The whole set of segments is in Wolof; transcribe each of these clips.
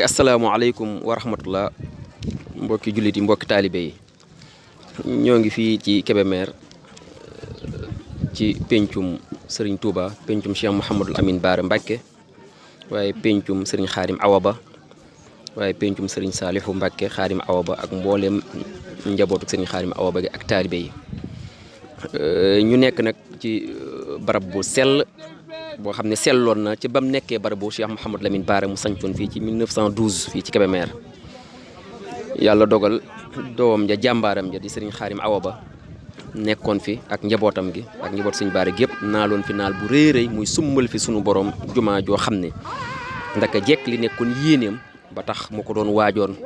asalaamaaleykum wa rahmatullah mbokki jullit yi mbokki taalibe yi ñoo ngi fii ci Kébémer ci pencum Serigne Touba pencum Cheikh Mouhamadul Amin Bara Mbacké waaye pencum Serigne Khadim Awa Ba waaye pencum Serigne Salihu Mbacké Khadim Awa Ba ak mbooleem njabootu Serigne Khadim Awa Ba gi ak taalibe yi ñu nekk nag ci barab bu sell boo xam ne selloon na ci bam nekkee barabu Cheikh Mouhamadul Amin Bara mu sañcoon fii ci 1912 fii ci Kébémer yàlla dogal doom ja jàmbaaram ja di Serigne Khadim Awa Ba nekkoon fi ak njabootam gi ak njaboot Serigne Bara gépp naaloon fi naal bu rëy rëy muy summal fi sunu borom jumaa joo xam ne ndaka jekk li nekkoon yéeneem ba tax mu ko doon waajoon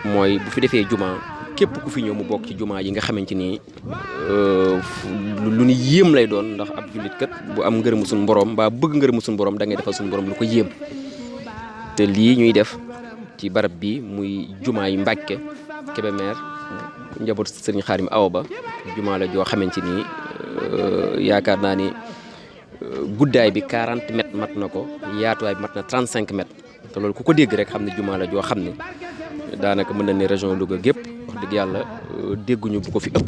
mooy bu fi defee jumaa képp ku fi ñëw mu bokk ci jumaa yi nga xamante ni lu ni yéem lay doon ndax ab jullit kat bu am ngërëmu suñu borom mbaa bëgg ngërëmu suñu borom da ngay defal suñu borom lu ko yéem te lii ñuy def ci barab bi muy jumaa yi Mbàkke Kébémer njaboot Serigne Khadim Awa Ba jumaa la joo xamante ni yaakaar naa ni guddaay bi 40 mètres mat na ko yaatuwaay bi mat na 35 mètres te loolu ku ko dégg rek xam ne jumaa la joo xam ne daanaka mën na ne région Louga gépp wax dëgg yàlla dégguñu bu ko fi ëpp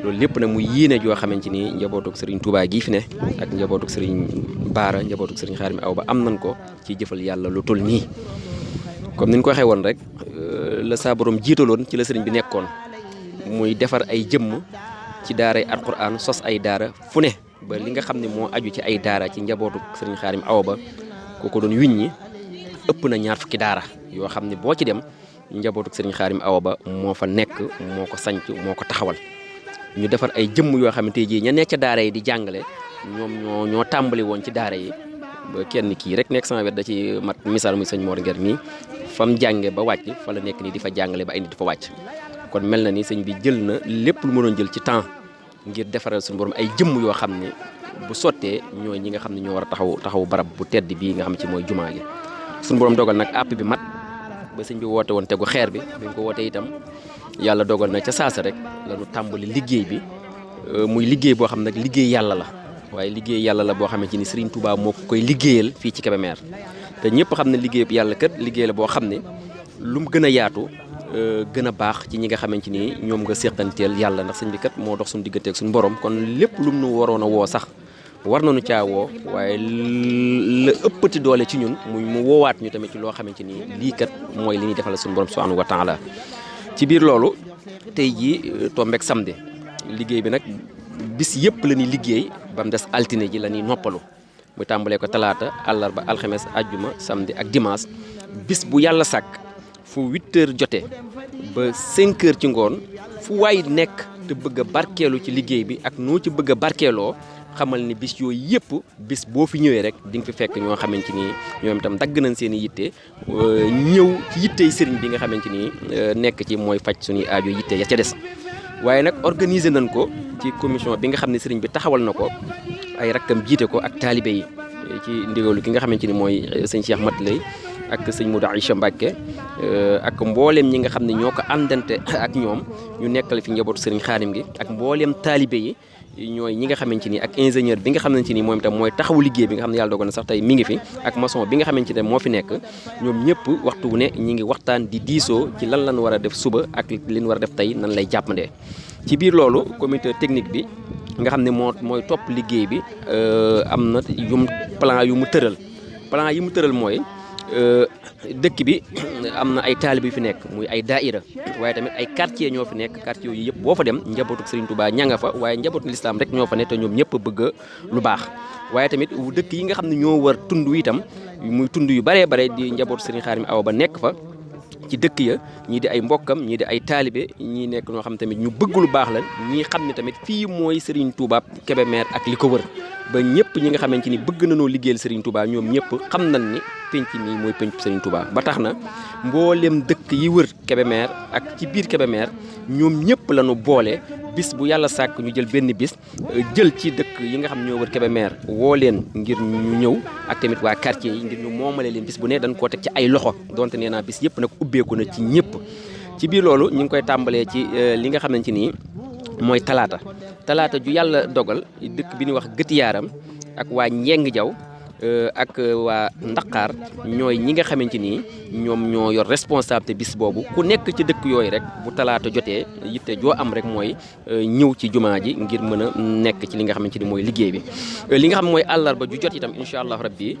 loolu lépp nag muy yéene joo xamante ni njabootuk Serigne Touba gii fi ne ak njabootuk Serigne Bara njabootuk Serigne Khadim Awa Ba am nañ ko ci jëfal yàlla lu toll nii comme ni ñu ko waxee woon rek la saa borom jiitaloon ci la Serigne bi nekkoon muy defar ay jëmm ci daaray alquran sos ay daara fu ne ba li nga xam ne moo aju ci ay daara ci njabootuk Serigne Khadim Awa Ba ko doon wiññi ëpp na 20 fukki daara yoo xam ne boo ci dem njabootuk Serigne Khadim Awa Ba moo fa nekk moo ko sanc moo ko taxawal ñu defar ay jëmm yoo xam ne tey jii ña nekk ca daara yi di jàngale ñoom ñoo tàmbali woon ci daara yi ba kenn kii rek nekk sama wet da ci mat misaal muy sëñ Mor Nguer mi fam jànge ba wàcc fa la nekk nii di fa jàngale ba ay nit di fa wàcc kon mel na ni sëñ bi jël na lépp lu mënoon jël ci temps ngir defaral suñu borom ay jëmm yoo xam ne bu sottee ñooy ñi nga xam ne ñoo war a taxaw barab bu tedd bii nga xam ci mooy jumaa gi suñu borom dogal nag àpp bi mat ba sëñ bi woote woon tegu xeer bi bi ñu ko wootee itam yàlla dogal na ca saasa rek la ñu tàmbali liggéey bi muy liggéey boo xam nag liggéey yàlla la waaye liggéey yàlla la boo xamante ni Serigne Touba moo ko koy liggéeyal fii ci Kébémer te ñëpp xam ne liggéey bi yàlla kat liggéey la boo xam ne lu mu gën a yaatu gën a baax ci ñi nga xamante ni ñoom nga séqanteel yàlla ndax sëñ bi kat moo dox suñu digganteeg suñu borom kon lépp lu mu nu waroon a woo sax war nañu caa woo waaye la ëppati doole ci ñun mu woowaat ñu tamit ci loo xamante ni lii kat mooy li ñuy defal suñu borom subhanahu wa taala ci biir loolu tey jii tombeek samedi liggéey bi nag bis yëpp la ñuy liggéey ba mu des altine ji la ñuy noppalu mu tàmbalee ko talaata àllarba alxames ajjuma samedi ak dimanche bis bu yàlla sàkk fu 8 heures jotee ba 5 heures ci ngoon fu waay nekk te bëgg a barkeelu ci liggéey bi ak noo ci bëgg a barkeeloo xamal ni bis yooyu yëpp bis boo fi ñëwee rek di nga fi fekk ñoo xamante ni ñoom itam dagg nañ seen i yitte ñëw ci yittey sëriñ bi nga xamante ni nekk ci mooy faj suñuy aajo yitte ya ca des waaye nag organiser nañ ko ci commission bi nga xam ne sëriñ bi taxawal na ko ay rakkam jiite ko ak taalibe yi ci ndigalu ki nga xamante ni mooy sëñ Cheikh Mat Lay ak sëñ Modou Aïcha Mbacké ak mbooleem ñi nga xam ne ñoo ko àndante ak ñoom ñu nekkal fi njabootu sëriñ Khadim gi ak mbooleem taalibe yi ñooy ñi nga xamante ni ak ingénieur bi nga xamante ni moom itam mooy taxawu liggéey bi nga xam ne yàlla dogal na sax tey mi ngi fi ak maçon bi nga xamante ne moo fi nekk ñoom ñëpp waxtu wu ne ñi ngi waxtaan di diisoo ci lan lañ war a def suba ak li ñu war a def tey nan lay jàppandee ci biir loolu comité technique bi nga xam ne mooy topp liggéey bi am na plan yu mu tëral mooy dëkk bi am na ay taalib yu fi nekk muy ay daaira waaye tamit ay quartier ñoo fi nekk quartier yu yëpp boo fa dem njabootu Serigne Touba ña nga fa waaye njabootu lislaam rek ñoo fa ne te ñoom ñëpp bëgg lu baax waaye tamit dëkk yi nga xam ne ñoo war tund itam muy tund yu baree bare di njabootu Serigne Khadim Awa Ba nekk fa ci dëkk ya ñii di ay mbokkam ñii di ay taalibe ñii nekk ñoo xam tamit ñu bëgg lu baax la ñii xam ne tamit fii mooy Serigne Touba Kébémer ak li ko wër ba ñëpp ñi nga xamante ni bëgg nañoo liggéeyal Serigne Touba ñoom ñëpp xam nañ ni penc mi mooy penc Serigne Touba ba tax na mboolem dëkk yi wër Kébémer ak ci biir Kébémer ñoom ñëpp lañu boole bis bu yàlla sàkk ñu jël benn bis jël ci dëkk yi nga xam ñoo wër Kébémer woo leen ngir ñu ñëw ak tamit waa quartier yi ngir ñu moomale leen bis bu ne dañ koo teg ci ay loxo donte nee naa bis yëpp nag ubbeeku na ci ñëpp ci biir loolu ñu ngi koy tàmbalee ci li nga xamante ni mooy talaata ju yàlla dogal dëkk bi ñuy wax Gët Yaaram ak waa Njeng Jaw ak waa Ndakaar ñooy ñi nga xamante ni ñoom ñoo yor responsabilité bis boobu ku nekk ci dëkk yooyu rek bu talaata jotee yitte joo am rek mooy ñëw ci jumaa ji ngir mën a nekk ci li nga xamante ni mooy liggéey bi. li nga xam mooy àllarba ju jot itam incha allah rabbi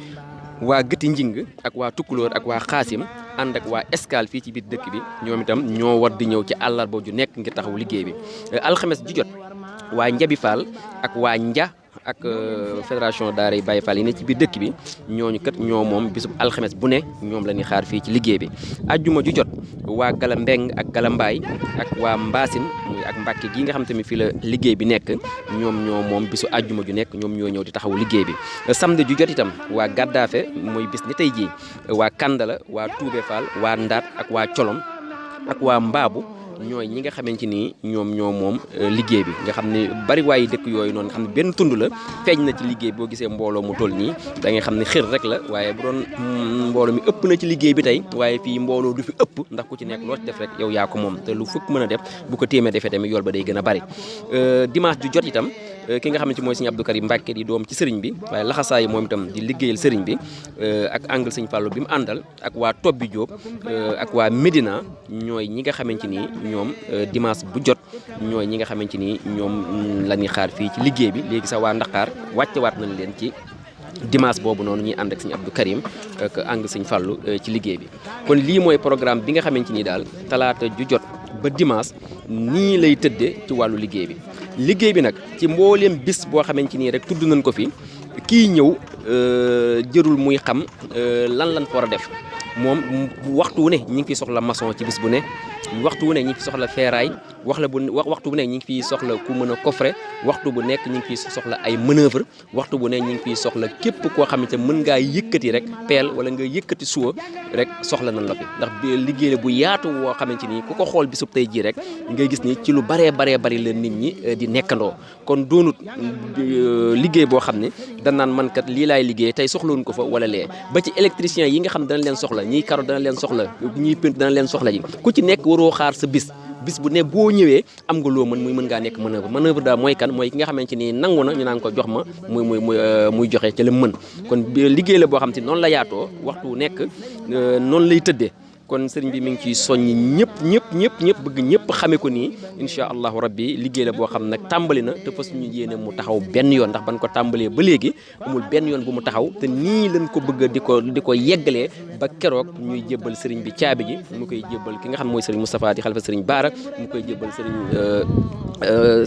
waa Gëti Njing ak waa Tukkulóor ak waa Xaasim ànd ak waa Escale fii ci biir dëkk bi ñoom itam ñoo war di ñëw ci àllarba ju nekk ngir taxaw liggéey bi. alxames ju jot waa Njabi Fall ak waa Nja ak fédération daara yi Baye Fall yi ne ci biir dëkk bi ñooñu kat ñoo moom bisub alxames bu ne ñoom la ñuy xaar fii ci liggéey bi. ajjuma ju jot waa Gala Mbeng ak Gala Mbaay ak waa Mbaasin muy ak Mbàkke gi nga xam tamit fii la liggéey bi nekk ñoom ñoo moom bisu ajjuma ju nekk ñoom ñoo ñëw di taxawu liggéey bi. samedi ju jot itam waa Gaddaafe mooy bis ni tey jii waa Kandala waa Tuube Fall waa Ndaat ak waa Colom ak waa Mbaabu ñooy ñi nga xamante ni ñoom ñoo moom liggéey bi nga xam ne bari waaye dëkk yooyu noonu nga xam ne benn tund la feeñ na ci liggéey boo gisee mbooloo mu toll nii da ngay xam ne xër rek la waaye bu doon mbooloo mi ëpp na ci liggéey bi tey waaye fii mbooloo du fi ëpp ndax ku ci nekk loo ci def rek yow yaa ko moom te lu fukk mën a def bu ko téemee defee tamit yool ba day gën a bari. dimanche ju jot itam ki nga xamante mooy sëñ Abdou Karim Mbacke di doom ci sëriñ bi waaye laxasaay moom itam di liggéeyal sëriñ bi ak angle sëñ Fallou bi mu àndal ak waa Tobbi Diop ak waa Médina ñooy ñi nga xamante ni ñoom dimanche bu jot ñooy ñi nga xamante ni ñoom la ñuy xaar fii ci liggéey bi léegi sax waa Ndakaar wàccewaat nañ leen ci dimanche boobu noonu ñuy ànd ak sëñ Abdou Karim ak angle sëñ Fallou ci liggéey bi. kon lii mooy programme bi nga xamante ni daal talaata ju jot ba dimanche nii lay tëddee ci wàllu liggéey bi. liggéey bi nag ci mbooleem bis boo xamante ni rek tudd nañ ko fi kii ñëw jërul muy xam lan fa war a def moom waxtu wu ne ñi ngi fiy soxla maçon ci bis bu ne waxtu wu ne ñi ngi fi soxla ferraille waxtu bu ne ñi ngi fiy soxla ku mën a coffrer waxtu bu nekk ñi ngi fiy soxla ay manœuvre waxtu bu ne ñi ngi fiy soxla képp koo xamante mën ngaa yëkkati rek peel wala nga yëkkati suwa rek soxla nañ la fi ndax liggéey bu yaatu woo xamante ni ku ko xool bisub tey jii rek ngay gis ni ci lu baree bari la nit ñi di nekkandoo kon doonut liggéey boo xam ne danaan man kat lii laay liggéey tey soxlawuñ ko fa wala lee ba ci électricien yi nga xam dana leen soxla ñiy karo dana leen soxla ñiy pent dana leen soxla ji ku ci nekk waroo xaar sa bis bu ne boo ñëwee am nga loo mën mën ngaa nekk manœuvre daal mooy kan mooy ki nga xamante ni nangu na ñu naan ko jox ma muy joxe ca la mën kon liggéey la boo xam te noonu la yaatoo waxtu nekk noonu lay tëddee kon sëriñ bi mi ngi ciy soññ ñëpp bëgg ñëpp xame ko nii incha allahu rabbi liggéey la boo xam nag tàmbali na te fas ñu yéene mu taxaw benn yoon ndax ban ko tàmbalee ba léegi amul benn yoon bu mu taxaw te nii lañ ko bëgg di ko yeggalee ba keroog ñuy jébbal sëriñ bi caabi ji mu koy jébbal ki nga xam mooy sëriñ Moustapha di xalifa sëriñ Baara mu koy jébbal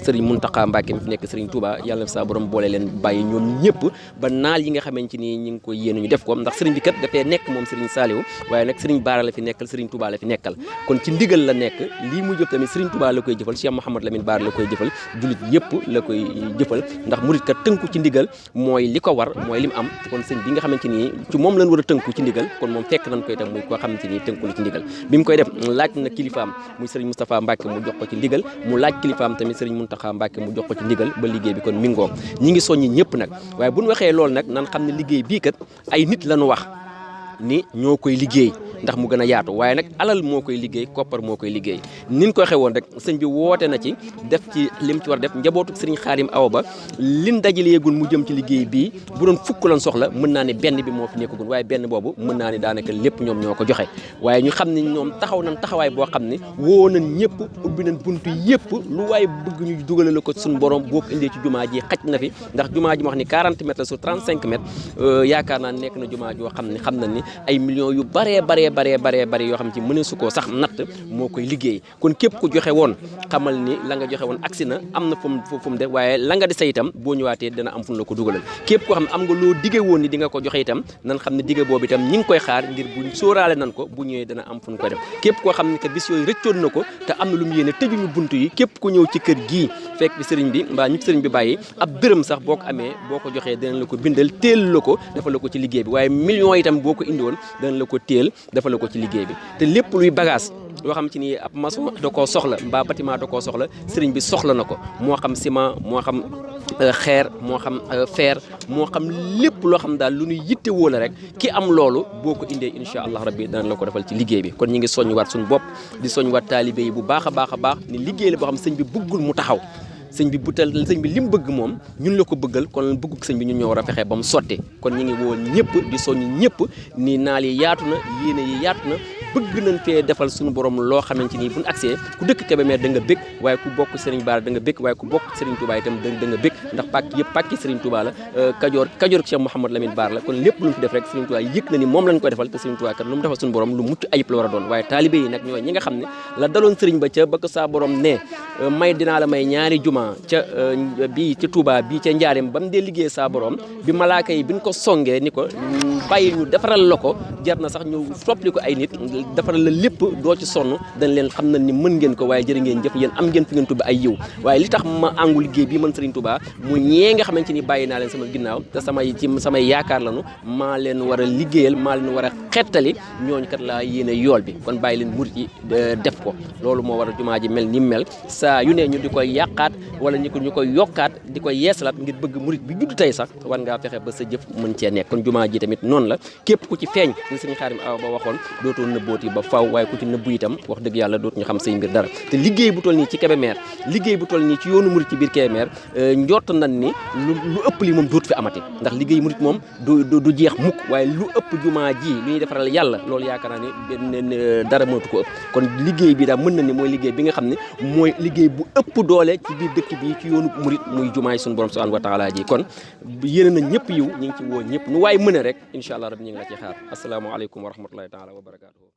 sëriñ Mountakha Mbacké mi fi nekk sëriñ Touba yàlla na sa borom boole leen bàyyi ñoom ñëpp ba naal yi nga xamante ni ñi ngi ko yéene ñu def ko ndax sëriñ bi kat dafay nekk moom sëriñ Saliou waaye nag sëriñ Baara la fi nekkal sëriñ Touba la fi nekkal kon ci ndigal la nekk lii mu jëf tamit sëriñ Touba la koy jëfal Cheikh Mouhamadou Lamine Baara la koy jëfal jullit yëpp la koy jëfal ndax murit kat tënku ci ndigal mooy li ko war mooy li mu am kon sëñ bi nga xamante ni ci moom lañ war a tënku ci ndigal kon moom fekk nañ koy tam muy koo xamante ni tënku la ci ndigal bi mu koy def laaj na kilifaam muy sëriñ Moustapha Mbacké mu jox ko ci ndigal mu laaj kilifaam tamit sëriñ Mountakha Mbacké mu jox ko ci ndigal ba liggéey bi kon mi ngoom ñi ngi soññi ñëpp nag waaye bu ñu waxee loolu nag nan xam ne liggéey bii kat ay nit lañu wax ni ñoo koy liggéey ndax mu gën a yaatu waaye nag alal moo koy liggéey koppar moo koy liggéey nin ko waxee woon rek sëñ bi woote na ci def ci lim ci war def njabootu sëriñ Xaadim Awa Ba lin dajaleegul mu jëm ci liggéey bii bu doon fukk lan soxla mën naa ne benn bi moo fi nekkagul waaye benn boobu mën naa ne daanaka lépp ñoom ñoo ko joxe waaye ñu xam ne ñoom taxaw nañ taxawaay boo xam ne woo nañ ñëpp ubbi nañ buntu yëpp lu waaye bëgg ñu dugale la ko suñu borom boo ko indee ci jumaa ji xaj na fi ndax jumaa ji ma wax ni 40 mètres sur 35 mètres yaakaar naa nekk na jumaa joo xam ne xam nañ ni ay millions yu baree yoo xam ci mëne su koo sax natt moo koy liggéey kon képp ku joxe woon xamal ni la nga joxe woon agsi na am na fu mu def waaye la nga di say itam boo ñëwaatee dana am fu mu la ko dugalal képp koo xam ne am nga loo dige woon ni di nga ko joxe itam nan xam ne dige boobu itam ñi ngi koy xaar ngir bu sóoraale nan ko bu ñëwee dana am fu ñu koy def képp koo xam ne que bis yooyu rëccoon na ko te am na lu mu yéene tëjuñu buntu yi képp ku ñëw ci kër gii fekk bi sëriñ bi mbaa ñu sëriñ bi bàyyi ab dërëm sax boo ko amee boo ko joxee danañ la ko bindal téel la ko dafa la ko ci liggéey bi waaye millions itam boo ko indiwoon danañ la ko téel dafa la ko ci liggéey bi te lépp luy bagage yoo xam ci ni ab maçon da koo soxla mbaa bâtiment da koo soxla sëriñ bi soxla na ko moo xam ciment moo xam xeer moo xam fer moo xam lépp loo xam daal lu ñu yitte woo la rek ki am loolu boo ko indee incha allah rabbi danañ la ko defal ci liggéey bi kon ñi ngi soññ waat suñu bopp di soññ waat taalibe yi bu baax a baax ni liggéey la boo xam sëñ bi bëggul mu taxaw sëñ bi bu tal sëñ bi li mu bëgg moom ñun la ko bëggal kon bëggug sëñ bi ñun ñoo war a fexe ba mu sotti kon ñu ngi woo ñëpp di soññ ñëpp ni naal yi yaatu na yéene yi yaatu na bëgg nañ fee defal suñu borom loo xamante ni buñ accès ku dëkk Kébémer da nga bëgg waaye ku bokk Serigne Bara da nga bëgg waaye ku bokk Serigne Touba itam da nga bëgg ndax pàkk yëpp pàkki Serigne Touba la Kajoor Cheikh Mouhamadou Lamine Bara la kon lépp lu ñu fi def rek Serigne Touba yëg na ni moom lañ koy defal te Serigne Touba kat lu mu defal suñu borom lu mucc ayib la war a doon waaye taalibe yi nag ñooy ñi nga xam ne la daloon Serigne ba ca ba ko saa borom ne may dinaa la may ñaari juma ca bii ca Touba bii ca Njaareem ba mu dee liggéey saa borom bi malaaka yi biñ ko songee ni ko bàyyi ñu defaral la ko jar na sax ñu soppli ko ay nit defaral la lépp doo ci sonn dañ leen xam na ni mën ngeen ko waaye jërë ngeen jëf yéen am ngeen fi ngeen tubbi ay yiw waaye li tax ma àngu liggéey bii man Serigne Touba mu ñee nga xamante ni bàyyi naa leen sama ginnaaw te samay yaakaar lañu maa leen war a liggéeyal maa leen war a xettali ñooñu kat laa yéene yool bi kon bàyyi leen murit yi def ko loolu moo war a jumaa ji mel ni mel saa yu ne ñu di koy yàqaat wala ñu koy yokkaat di koy yeesalaat ngir bëgg murit bi judd tey sax war ngaa fexe ba sa jëf mën cee nekk kon jumaa ji tamit noonu la képp ku ci feeñ ni Serigne Khadim Awa Ba waxoon dootoo nëbbooti ba faw waaye ku ci nëbbu itam wax dëgg yàlla dootu ñu xam say mbir dara te liggéey bu toll nii ci Kébémer liggéey bu toll nii ci yoonu murit ci biir Kébémer njort nañ ni lu ëpp li moom dootu fi amati ndax liggéey murit moom du jeex mukk waaye lu ëpp jumaa ji lu ñuy defaral yàlla loolu yaakaar naa ni benn dara mënatu ko ëpp kon liggéey bi daal mën na ni mooy liggéey bi nga xam ne mooy liggéey bu ëpp doole ci biir dëkk bi ci yoonu murit muy jumaay suñu borom subhanahu wa taala ji kon yéene na ñëpp yiw ñu ngi ci woo ñëpp nu waaye mën a rek incha allah rabbi ñu ngi la ci xaar asalaamaaleykum wa rahmatullahi taala wa barakatuhu